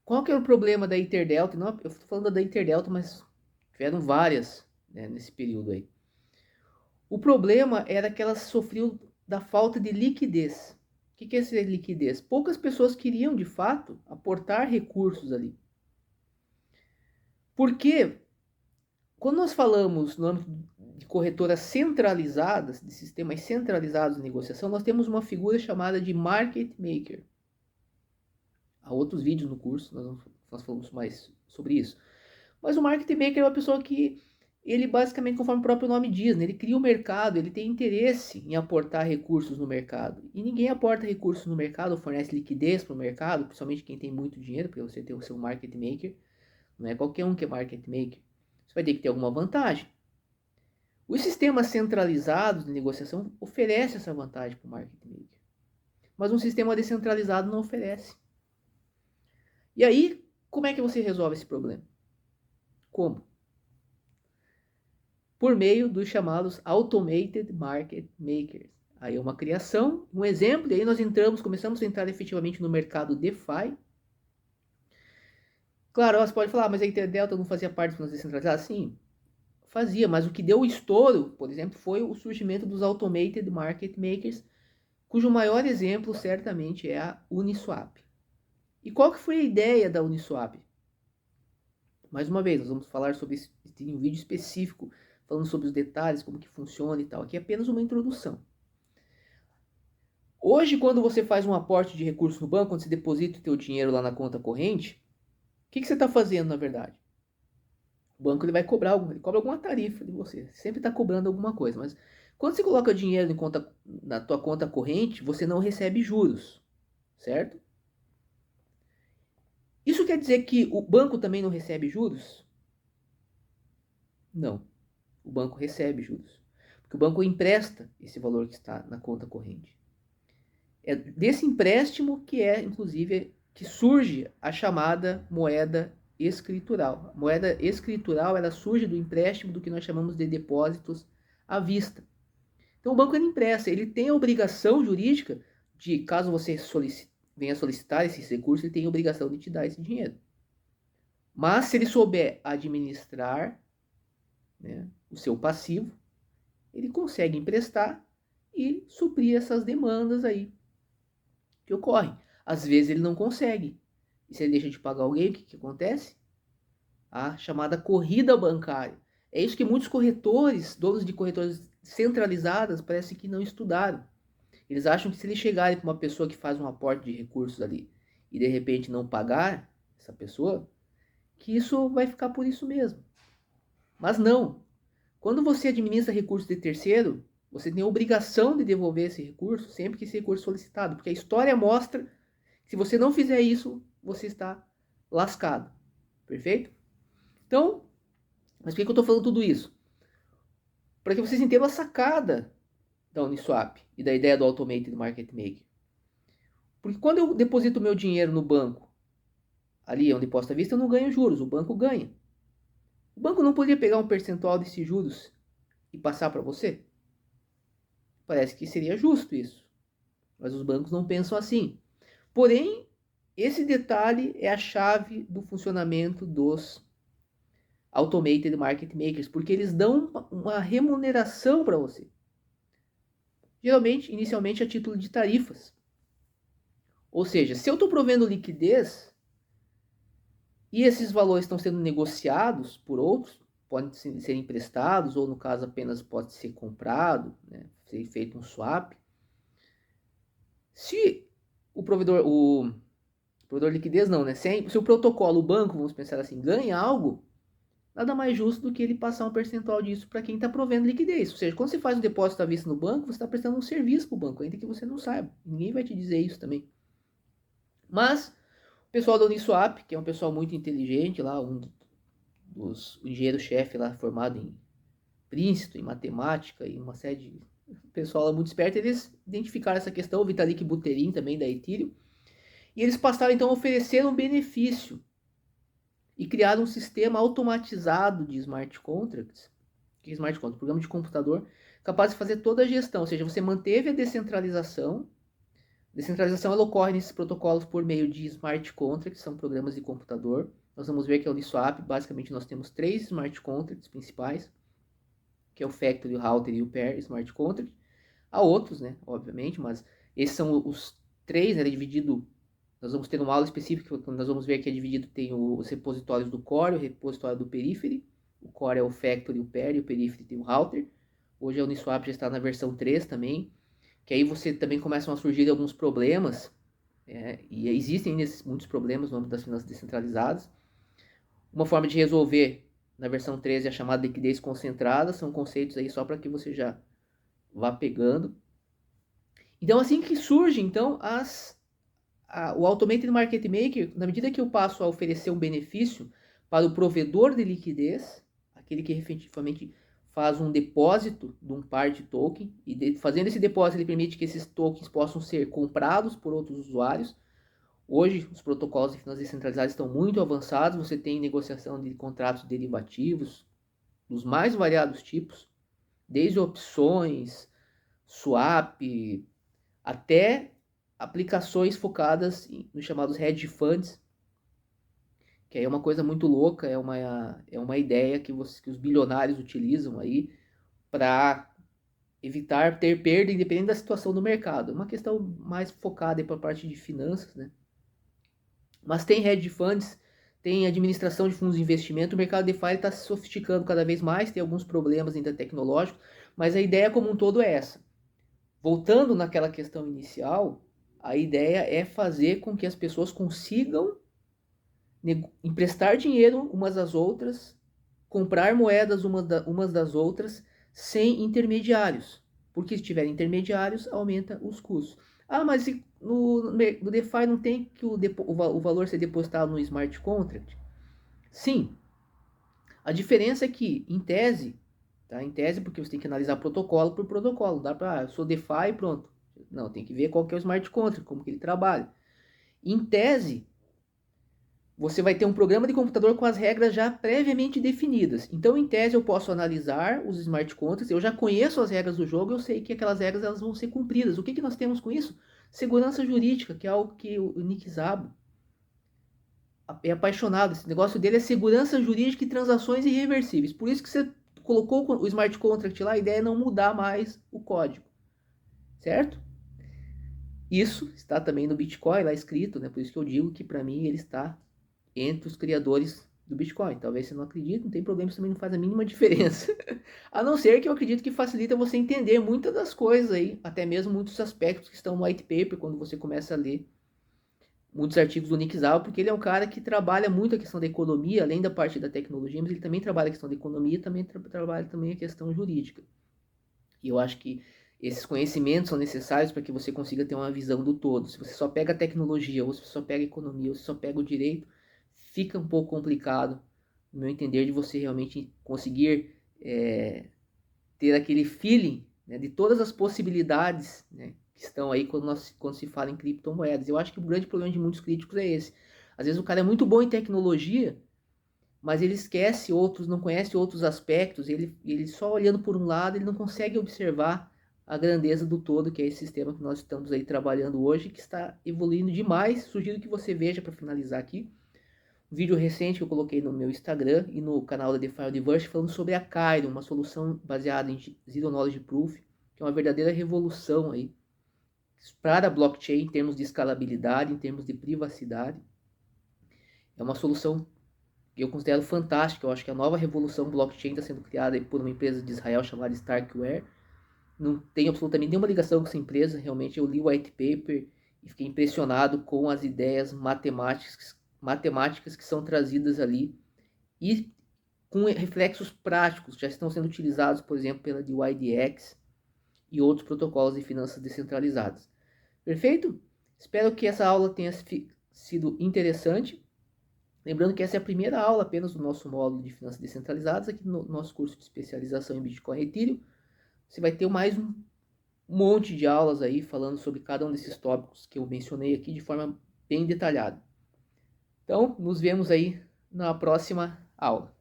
Qual que era o problema da Interdelta? Não, eu estou falando da Interdelta, mas tiveram várias, né, nesse período aí. O problema era que elas sofriam da falta de liquidez. O que é essa liquidez? Poucas pessoas queriam, de fato, aportar recursos ali. Porque quando nós falamos no âmbito de corretoras centralizadas, de sistemas centralizados de negociação, nós temos uma figura chamada de market maker. Há outros vídeos no curso, nós falamos mais sobre isso. Mas o market maker é uma pessoa que, ele basicamente, conforme o próprio nome diz, né, ele cria o mercado, ele tem interesse em aportar recursos no mercado. E ninguém aporta recursos no mercado, ou fornece liquidez para o mercado, principalmente quem tem muito dinheiro, para você ter o seu market maker. Não é qualquer um que é market maker. Você vai ter que ter alguma vantagem. Os sistemas centralizados de negociação oferecem essa vantagem para o market maker. Mas um sistema descentralizado não oferece. E aí, como é que você resolve esse problema? Como? Por meio dos chamados Automated Market Makers. Aí é uma criação, um exemplo, e aí nós começamos a entrar efetivamente no mercado DeFi. Claro, você pode falar, mas a Interdelta não fazia parte dos descentralizados? Sim, fazia, mas o que deu o estouro, por exemplo, foi o surgimento dos Automated Market Makers, cujo maior exemplo certamente é a Uniswap. E qual que foi a ideia da Uniswap? Mais uma vez, nós vamos falar sobre isso em um vídeo específico, falando sobre os detalhes, como que funciona e tal. Aqui é apenas uma introdução. Hoje, quando você faz um aporte de recursos no banco, quando você deposita o teu dinheiro lá na conta corrente, o que você está fazendo, na verdade? O banco ele vai cobrar ele cobra alguma tarifa de você. Sempre está cobrando alguma coisa. Mas quando você coloca dinheiro na tua conta corrente, você não recebe juros, certo? Isso quer dizer que o banco também não recebe juros? Não. O banco recebe juros. Porque o banco empresta esse valor que está na conta corrente. É desse empréstimo que é, inclusive, que surge a chamada moeda escritural. A moeda escritural ela surge do empréstimo do que nós chamamos de depósitos à vista. Então o banco ele empresta, ele tem a obrigação jurídica de, caso você venha solicitar esses recursos, ele tem a obrigação de te dar esse dinheiro. Mas se ele souber administrar, né, o seu passivo, ele consegue emprestar e suprir essas demandas aí que ocorrem. Às vezes ele não consegue. E se ele deixa de pagar alguém, o que acontece? A chamada corrida bancária. É isso que muitos corretores, donos de corretoras centralizadas, parece que não estudaram. Eles acham que se eles chegarem para uma pessoa que faz um aporte de recursos ali e de repente não pagar essa pessoa, que isso vai ficar por isso mesmo. Mas não. Quando você administra recursos de terceiro, você tem a obrigação de devolver esse recurso sempre que esse recurso é solicitado, porque a história mostra que se você não fizer isso, você está lascado. Perfeito? Então, mas por que eu estou falando tudo isso? Para que vocês entendam a sacada da Uniswap e da ideia do Automated Market Maker. Porque quando eu deposito meu dinheiro no banco, ali é um depósito à vista, eu não ganho juros, o banco ganha. O banco não poderia pegar um percentual desses juros e passar para você? Parece que seria justo isso. Mas os bancos não pensam assim. Porém, esse detalhe é a chave do funcionamento dos Automated Market Makers, porque eles dão uma remuneração para você. Geralmente, inicialmente, a título de tarifas. Ou seja, se eu estou provendo liquidez e esses valores estão sendo negociados por outros, podem ser emprestados ou, no caso, apenas pode ser comprado, né, ser feito um swap. Se o provedor de liquidez não, né? Se o protocolo, o banco, vamos pensar assim, ganha algo, nada mais justo do que ele passar um percentual disso para quem está provendo liquidez. Ou seja, quando você faz um depósito à vista no banco, você está prestando um serviço para o banco, ainda que você não saiba. Ninguém vai te dizer isso também. Mas o pessoal da Uniswap, que é um pessoal muito inteligente lá, o engenheiro-chefe lá formado em Princeton, em matemática e uma série de pessoal lá muito esperto, eles identificaram essa questão, o Vitalik Buterin também da Ethereum, e eles passaram então a oferecer um benefício e criaram um sistema automatizado de smart contracts, que é smart contract, programa de computador, capaz de fazer toda a gestão, ou seja, você manteve a descentralização, Descentralização ela ocorre nesses protocolos por meio de smart contracts, que são programas de computador. Nós vamos ver que a Uniswap, basicamente, nós temos 3 smart contracts principais, que é o Factory, o Router e o Pair Smart Contract. Há outros, né, obviamente, mas esses são os 3, né, dividido. Nós vamos ter uma aula específica, quando nós vamos ver que é dividido, tem os repositórios do Core, o repositório do Periphery. O Core é o Factory, o Pair, e o Periphery tem o Router. Hoje a Uniswap já está na versão 3 também, que aí você também começam a surgir alguns problemas, e existem muitos problemas no âmbito das finanças descentralizadas. Uma forma de resolver na versão 13 é a chamada liquidez concentrada, são conceitos aí só para que você já vá pegando. Então, assim que surge, então, o Automated Market Maker, na medida que eu passo a oferecer um benefício para o provedor de liquidez, aquele que efetivamente faz um depósito de um par de token, e fazendo esse depósito ele permite que esses tokens possam ser comprados por outros usuários. Hoje, os protocolos de finanças descentralizadas estão muito avançados, você tem negociação de contratos derivativos dos mais variados tipos, desde opções, swap, até aplicações focadas nos chamados hedge funds, que aí é uma coisa muito louca, é uma ideia que os bilionários utilizam aí para evitar ter perda independente da situação do mercado. É uma questão mais focada para a parte de finanças, né? Mas tem hedge funds, tem administração de fundos de investimento, o mercado DeFi está se sofisticando cada vez mais, tem alguns problemas ainda tecnológicos, mas a ideia como um todo é essa. Voltando naquela questão inicial, a ideia é fazer com que as pessoas consigam emprestar dinheiro umas às outras, comprar moedas umas das outras, sem intermediários. Porque se tiver intermediários, aumenta os custos. Ah, mas no DeFi não tem que o valor ser depositado no smart contract? Sim. A diferença é que, em tese, tá? Em tese, porque você tem que analisar protocolo por protocolo. Não dá para, eu sou DeFi e pronto. Não, tem que ver qual que é o smart contract, como que ele trabalha. Em tese, você vai ter um programa de computador com as regras já previamente definidas. Então, em tese, eu posso analisar os smart contracts, eu já conheço as regras do jogo, eu sei que aquelas regras elas vão ser cumpridas. O que nós temos com isso? Segurança jurídica, que é algo que o Nick Szabo é apaixonado. Esse negócio dele é segurança jurídica e transações irreversíveis. Por isso que você colocou o smart contract lá, a ideia é não mudar mais o código, certo? Isso está também no Bitcoin lá escrito, né? Por isso que eu digo que para mim ele está entre os criadores do Bitcoin. Talvez você não acredite, não tem problema, isso também não faz a mínima diferença. A não ser que eu acredito que facilita você entender muitas das coisas aí, até mesmo muitos aspectos que estão no white paper, quando você começa a ler muitos artigos do Nick Szabo, porque ele é um cara que trabalha muito a questão da economia, além da parte da tecnologia, mas ele também trabalha a questão da economia e também trabalha também a questão jurídica. E eu acho que esses conhecimentos são necessários para que você consiga ter uma visão do todo. Se você só pega a tecnologia, ou se você só pega a economia, ou se só pega o direito, fica um pouco complicado, no meu entender, de você realmente conseguir ter aquele feeling, né, de todas as possibilidades, né, que estão aí quando se fala em criptomoedas. Eu acho que o grande problema de muitos críticos é esse. Às vezes o cara é muito bom em tecnologia, mas ele esquece outros, não conhece outros aspectos, ele só olhando por um lado, ele não consegue observar a grandeza do todo, que é esse sistema que nós estamos aí trabalhando hoje, que está evoluindo demais. Sugiro que você veja, para finalizar aqui, um vídeo recente que eu coloquei no meu Instagram e no canal da DeFi Universe falando sobre a Cairo, uma solução baseada em Zero Knowledge Proof, que é uma verdadeira revolução aí para a blockchain em termos de escalabilidade, em termos de privacidade. É uma solução que eu considero fantástica. Eu acho que a nova revolução blockchain está sendo criada por uma empresa de Israel chamada Starkware. Não tem absolutamente nenhuma ligação com essa empresa. Realmente eu li o white paper e fiquei impressionado com as ideias matemáticas que são trazidas ali e com reflexos práticos, já estão sendo utilizados, por exemplo, pela DYDX e outros protocolos de finanças descentralizadas. Perfeito? Espero que essa aula tenha sido interessante. Lembrando que essa é a primeira aula apenas do nosso módulo de finanças descentralizadas, aqui no nosso curso de especialização em Bitcoin e Ethereum. Você vai ter mais um monte de aulas aí falando sobre cada um desses tópicos que eu mencionei aqui de forma bem detalhada. Então, nos vemos aí na próxima aula.